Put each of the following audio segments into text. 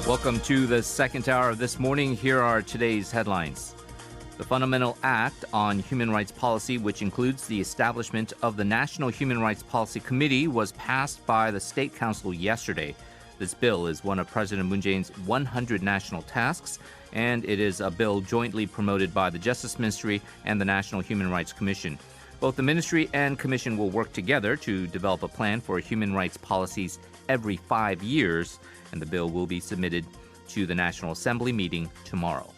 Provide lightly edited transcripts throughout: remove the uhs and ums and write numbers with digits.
Welcome to the second hour of This Morning. Here are today's headlines. The Fundamental Act on Human Rights Policy, which includes the establishment of the National Human Rights Policy Committee, was passed by the State Council yesterday. This bill is one of President Moon Jae-in's 100 national tasks, and it is a bill jointly promoted by the Justice Ministry and the National Human Rights Commission. Both the ministry and commission will work together to develop a plan for human rights policies every 5 years, and the bill will be submitted to the National Assembly meeting tomorrow.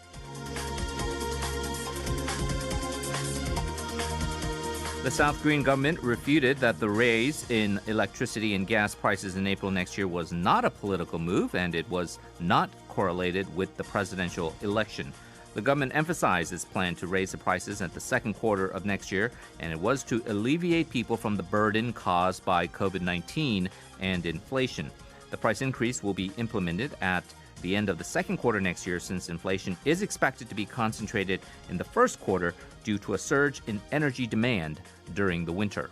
The South Korean government refuted that the raise in electricity and gas prices in April next year was not a political move, and it was not correlated with the presidential election. The government emphasized its plan to raise the prices at the second quarter of next year, and it was to alleviate people from the burden caused by COVID-19 and inflation. The price increase will be implemented at the end of the second quarter next year, since inflation is expected to be concentrated in the first quarter due to a surge in energy demand during the winter.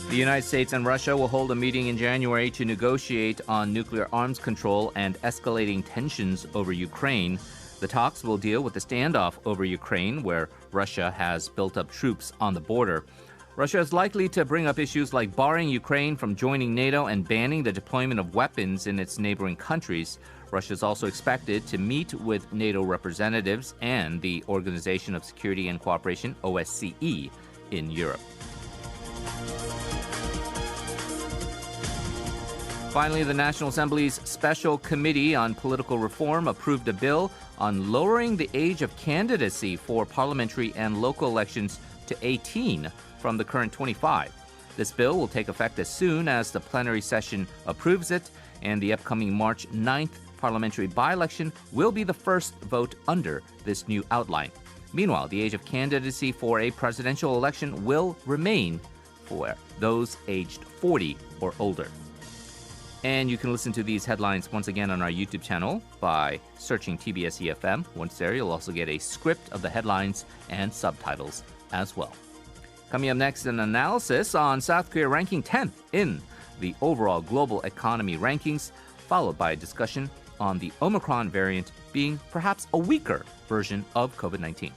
The United States and Russia will hold a meeting in January to negotiate on nuclear arms control and escalating tensions over Ukraine. The talks will deal with the standoff over Ukraine, where Russia has built up troops on the border. Russia is likely to bring up issues like barring Ukraine from joining NATO and banning the deployment of weapons in its neighboring countries. Russia is also expected to meet with NATO representatives and the Organization of Security and Cooperation, OSCE, in Europe. Finally, the National Assembly's Special Committee on Political Reform approved a bill on lowering the age of candidacy for parliamentary and local elections to 18 from the current 25. This bill will take effect as soon as the plenary session approves it, and the upcoming March 9th parliamentary by-election will be the first vote under this new outline. Meanwhile, the age of candidacy for a presidential election will remain for those aged 40 or older. And you can listen to these headlines once again on our YouTube channel by searching TBS eFM. Once there, you'll also get a script of the headlines and subtitles as well. Coming up next, an analysis on South Korea ranking 10th in the overall global economy rankings, followed by a discussion on the Omicron variant being perhaps a weaker version of COVID-19.